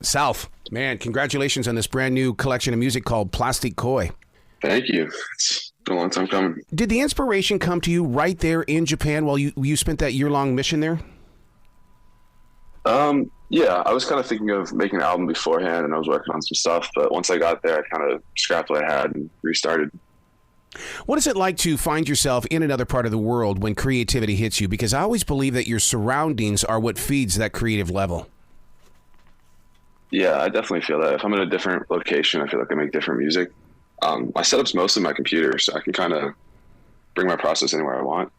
Salf, man, congratulations on this brand new collection of music called Plastic Koi. Thank you. It's been a long time coming. Did the inspiration come to you right there in Japan while you spent that year-long mission there? Yeah, I was kind of thinking of making an album beforehand, and I was working on some stuff. But once I got there, I kind of scrapped what I had and restarted. What is it like to find yourself in another part of the world when creativity hits you? Because I always believe that your surroundings are what feeds that creative level. Yeah, I definitely feel that. If I'm in a different location, I feel like I make different music. My setup's mostly my computer, so I can kind of bring my process anywhere I want,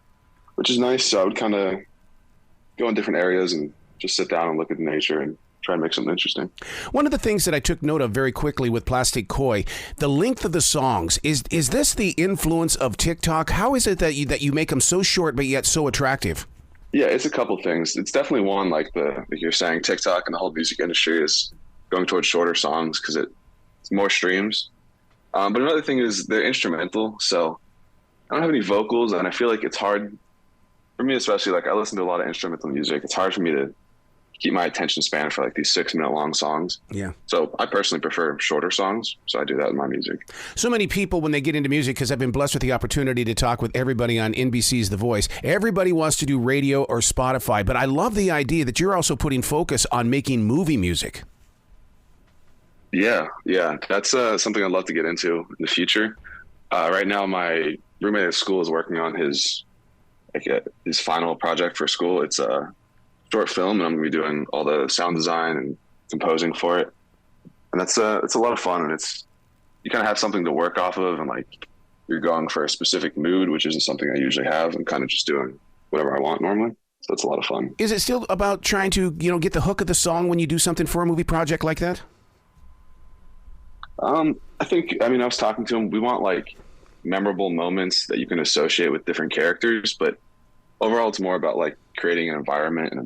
which is nice. So I would kind of go in different areas and just sit down and look at nature and try and make something interesting. One of the things that I took note of very quickly with Plastic Koi, the length of the songs. Is this the influence of TikTok? How is it that you make them so short but yet so attractive? Yeah, it's a couple things. It's definitely one, like you're saying, TikTok and the whole music industry is going towards shorter songs because it's more streams. But another thing is they're instrumental, so I don't have any vocals, and I feel like it's hard for me, especially like I listen to a lot of instrumental music. It's hard for me to keep my attention span for like these 6-minute long songs. Yeah. So I personally prefer shorter songs. So I do that in my music. So many people, when they get into music, because I've been blessed with the opportunity to talk with everybody on NBC's The Voice, everybody wants to do radio or Spotify. But I love the idea that you're also putting focus on making movie music. Yeah. That's something I'd love to get into in the future. Right now, my roommate at school is working on his final project for school. It's a short film, and I'm going to be doing all the sound design and composing for it. And it's a lot of fun, and you kind of have something to work off of, and like you're going for a specific mood, which isn't something I usually have. I'm kind of just doing whatever I want normally. So it's a lot of fun. Is it still about trying to, get the hook of the song when you do something for a movie project like that? I was talking to him. We want like memorable moments that you can associate with different characters, but overall it's more about like creating an environment and a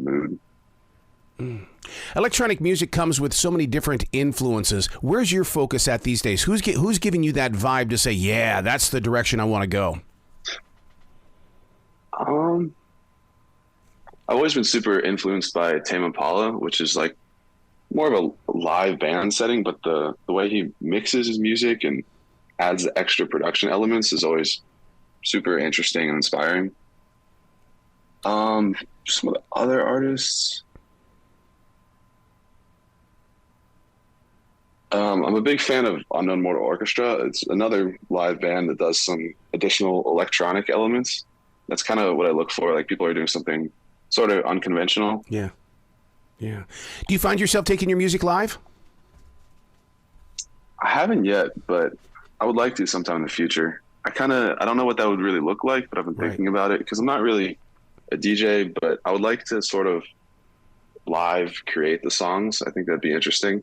mood. Electronic music comes with so many different influences. Where's your focus at these days? Who's giving you that vibe to say, yeah, that's the direction I want to go? I've always been super influenced by Tame Impala, which is like more of a live band setting, but the way he mixes his music and adds the extra production elements is always super interesting and inspiring. Some of the other artists, I'm a big fan of Unknown Mortal Orchestra. It's another live band that does some additional electronic elements. That's kind of what I look for. Like people are doing something sort of unconventional. Yeah. Do you find yourself taking your music live? I haven't yet, but I would like to sometime in the future. I don't know what that would really look like, but I've been thinking about it because I'm not really a DJ, but I would like to sort of live create the songs. I think that'd be interesting.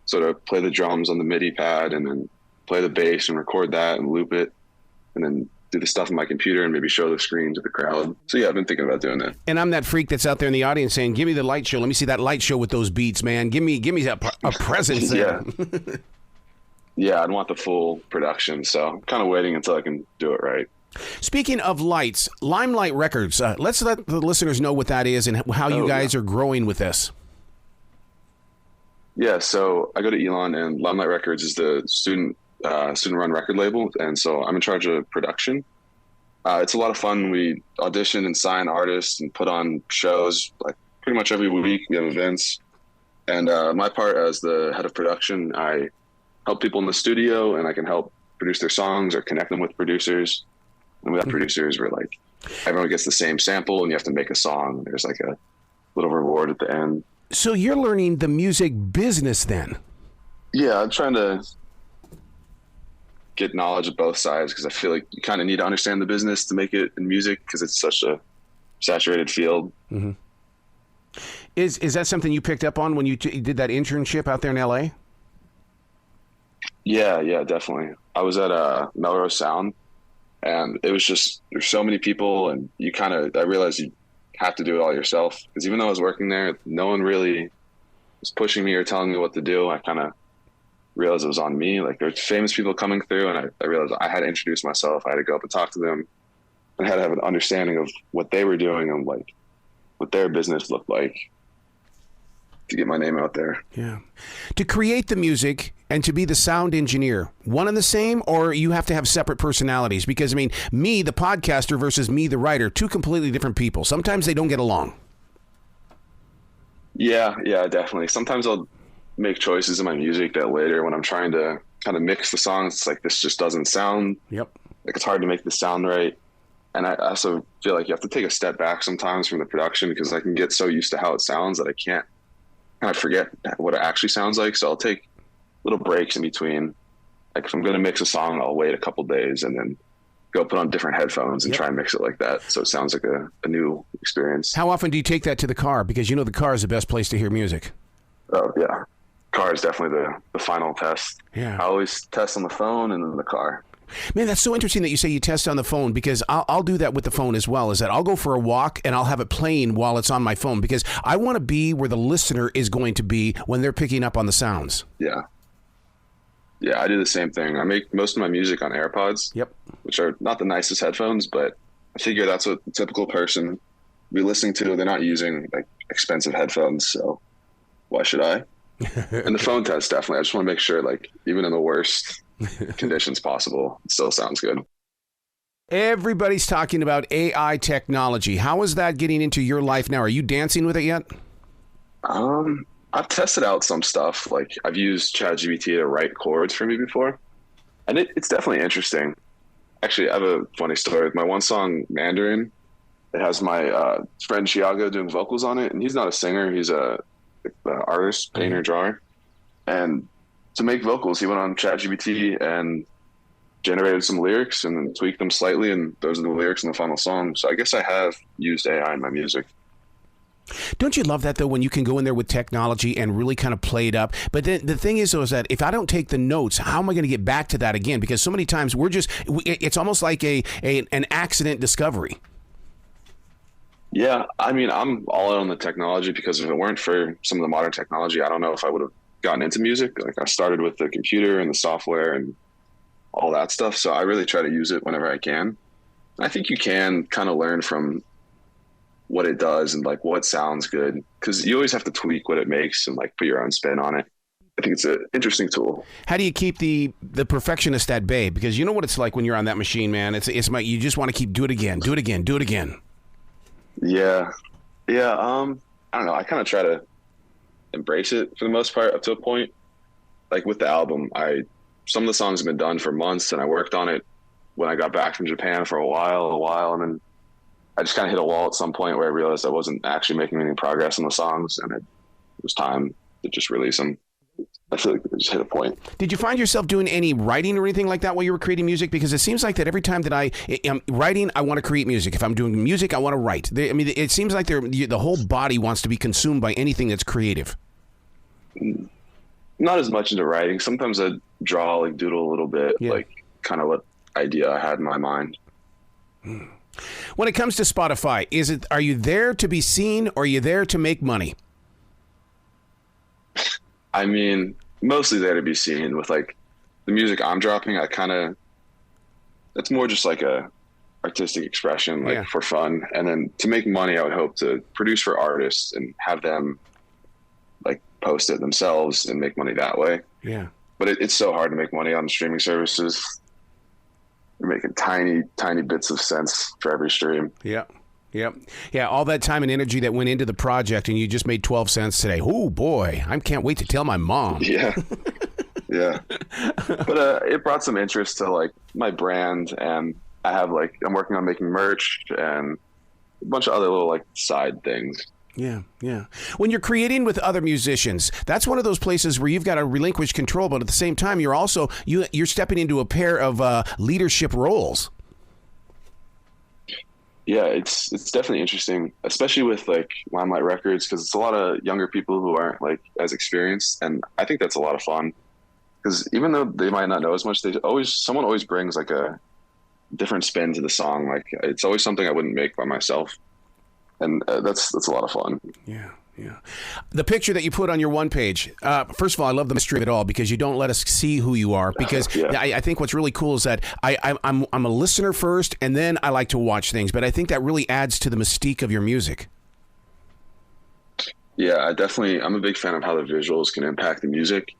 Sort of play the drums on the MIDI pad and then play the bass and record that and loop it and then do the stuff on my computer and maybe show the screen to the crowd. So yeah, I've been thinking about doing that. And I'm that freak that's out there in the audience saying, give me the light show. Let me see that light show with those beats, man. Give me a presence there. Yeah, I'd want the full production. So I'm kind of waiting until I can do it right. Speaking of lights, Limelight Records, let's let the listeners know what that is and how you guys are growing with this. Yeah, so I go to Elon, and Limelight Records is the student-run record label, and so I'm in charge of production. It's a lot of fun. We audition and sign artists and put on shows like pretty much every week. We have events, and my part as the head of production, I help people in the studio, and I can help produce their songs or connect them with producers. And with producers, we're like, everyone gets the same sample and you have to make a song. There's like a little reward at the end. So you're learning the music business then? Yeah, I'm trying to get knowledge of both sides because I feel like you kind of need to understand the business to make it in music because it's such a saturated field. Mm-hmm. Is that something you picked up on when you did that internship out there in LA? Yeah, definitely. I was at Melrose Sound. And it was just, there's so many people and I realized you have to do it all yourself. Because even though I was working there, no one really was pushing me or telling me what to do. I kind of realized it was on me. Like there's famous people coming through and I realized I had to introduce myself. I had to go up and talk to them and had to have an understanding of what they were doing and like what their business looked like. to get my name out there. Yeah. To create the music and to be the sound engineer, one and the same, or you have to have separate personalities? Because, I mean, me, the podcaster, versus me, the writer, two completely different people. Sometimes they don't get along. Yeah, definitely. Sometimes I'll make choices in my music that later when I'm trying to kind of mix the songs, it's like, this just doesn't sound. Yep. Like, it's hard to make this sound right. And I also feel like you have to take a step back sometimes from the production, because I can get so used to how it sounds that I can't kind of forget what it actually sounds like. So I'll take little breaks in between. Like, if I'm going to mix a song, I'll wait a couple days and then go put on different headphones and try and mix it like that. So it sounds like a new experience. How often do you take that to the car? Because you know the car is the best place to hear music. Oh, yeah. Car is definitely the final test. Yeah. I always test on the phone and then the car. Man, that's so interesting that you say you test on the phone, because I'll do that with the phone as well. Is that I'll go for a walk and I'll have it playing while it's on my phone, because I want to be where the listener is going to be when they're picking up on the sounds. Yeah. Yeah, I do the same thing. I make most of my music on AirPods, which are not the nicest headphones, but I figure that's what the typical person will be listening to. They're not using like expensive headphones, so why should I? And the phone test, definitely. I just want to make sure, like, even in the worst conditions possible, it still sounds good. Everybody's talking about AI technology. How is that getting into your life now? Are you dancing with it yet? I've tested out some stuff. Like, I've used ChatGPT to write chords for me before, and it's definitely interesting. Actually, I have a funny story with my one song, Mandarin. It has my friend Chiago doing vocals on it, and he's not a singer. He's a artist, painter, drawer. And to make vocals, he went on ChatGPT and generated some lyrics and then tweaked them slightly, and those are the lyrics in the final song. So I guess I have used AI in my music. Don't you love that, though, when you can go in there with technology and really kind of play it up? But then the thing is, though, is that if I don't take the notes, how am I going to get back to that again? Because so many times it's almost like an accident discovery. Yeah, I mean, I'm all in on the technology, because if it weren't for some of the modern technology, I don't know if I would have gotten into music. Like, I started with the computer and the software and all that stuff. So I really try to use it whenever I can. I think you can kind of learn from what it does and like what sounds good, because you always have to tweak what it makes and like put your own spin on it. I think it's an interesting tool. How do you keep the perfectionist at bay? Because you know what it's like when you're on that machine, man. You just want to keep do it again. Yeah. I don't know. I kind of try to embrace it for the most part up to a point. Like with the album, some of the songs have been done for months, and I worked on it when I got back from Japan for a while, and then I just kind of hit a wall at some point where I realized I wasn't actually making any progress on the songs, and it was time to just release them. I feel like I just hit a point. Did you find yourself doing any writing or anything like that while you were creating music? Because it seems like that every time that I am writing, I want to create music. If I'm doing music, I want to write. It seems like the whole body wants to be consumed by anything that's creative. Not as much into writing. Sometimes I draw, like doodle a little bit, like kind of what idea I had in my mind. When it comes to Spotify, are you there to be seen, or are you there to make money? I mean, mostly there to be seen. With like the music I'm dropping, it's more just like a artistic expression, like for fun. And then to make money, I would hope to produce for artists and have them like post it themselves and make money that way. Yeah. But it's so hard to make money on streaming services. You're making tiny bits of cents for every stream. Yeah. All that time and energy that went into the project, and you just made 12 cents today. Oh boy, I can't wait to tell my mom. Yeah. But it brought some interest to like my brand, and I'm working on making merch and a bunch of other little like side things. Yeah. When you're creating with other musicians, that's one of those places where you've got to relinquish control, but at the same time, you're also you're stepping into a pair of leadership roles. Yeah, it's definitely interesting, especially with like Limelight Records, because it's a lot of younger people who aren't like as experienced, and I think that's a lot of fun. Because even though they might not know as much, someone always brings like a different spin to the song. Like it's always something I wouldn't make by myself. And that's a lot of fun. Yeah. The picture that you put on your one page, first of all, I love the mystery of it all, because you don't let us see who you are. Because I think what's really cool is that I'm a listener first, and then I like to watch things. But I think that really adds to the mystique of your music. Yeah, I'm a big fan of how the visuals can impact the music.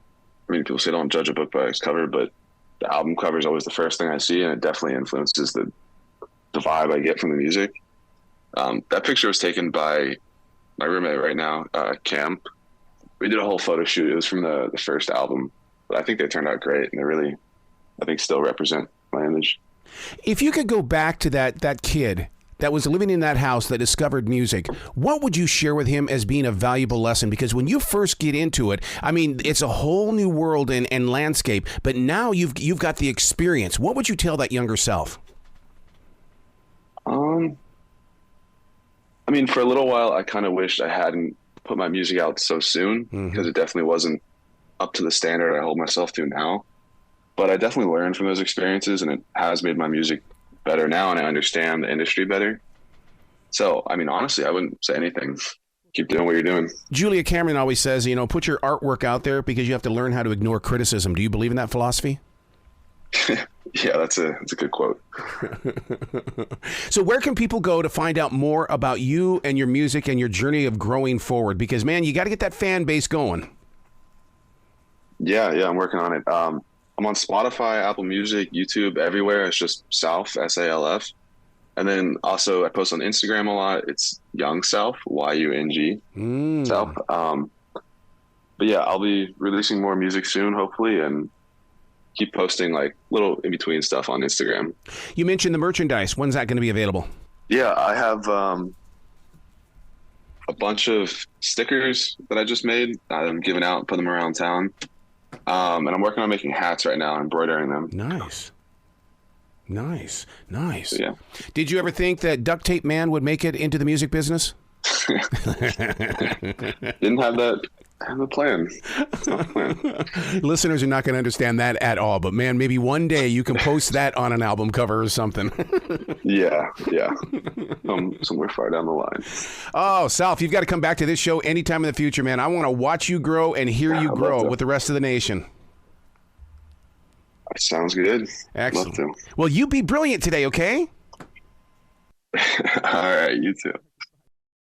I mean, people say don't judge a book by its cover, but the album cover is always the first thing I see, and it definitely influences the vibe I get from the music. That picture was taken by my roommate right now, Cam. We did a whole photo shoot. It was from the first album, but I think they turned out great, and they really, I think, still represent my image. If you could go back to that kid that was living in that house that discovered music, what would you share with him as being a valuable lesson? Because when you first get into it, I mean, it's a whole new world and landscape, but now you've got the experience. What would you tell that younger self? I mean, for a little while, I kind of wished I hadn't put my music out so soon, because it definitely wasn't up to the standard I hold myself to now. But I definitely learned from those experiences, and it has made my music better now, and I understand the industry better. So, I mean, honestly, I wouldn't say anything. Keep doing what you're doing. Julia Cameron always says, put your artwork out there because you have to learn how to ignore criticism. Do you believe in that philosophy? Yeah, that's a good quote. So where can people go to find out more about you and your music and your journey of growing forward? Because, man, you got to get that fan base going. Yeah, I'm working on it. I'm on Spotify, Apple Music, YouTube, everywhere. It's just Salf, Salf. And then also I post on Instagram a lot. It's Young Salf, Young Salf. But yeah, I'll be releasing more music soon, hopefully, and keep posting like little in between stuff on Instagram. You mentioned the merchandise. When's that going to be available? Yeah, I have a bunch of stickers that I just made. I'm giving out, putting them around town. And I'm working on making hats right now and embroidering them. Nice. So, yeah. Did you ever think that Duct Tape Man would make it into the music business? Didn't have that. I have a plan. It's not a plan. Listeners are not going to understand that at all, but man, maybe one day you can post that on an album cover or something. Yeah. Somewhere far down the line. Oh, Salf, you've got to come back to this show anytime in the future, man. I want to watch you grow and hear you grow with the rest of the nation. Sounds good. Excellent. Love to. Well, you be brilliant today, okay? All right, you too.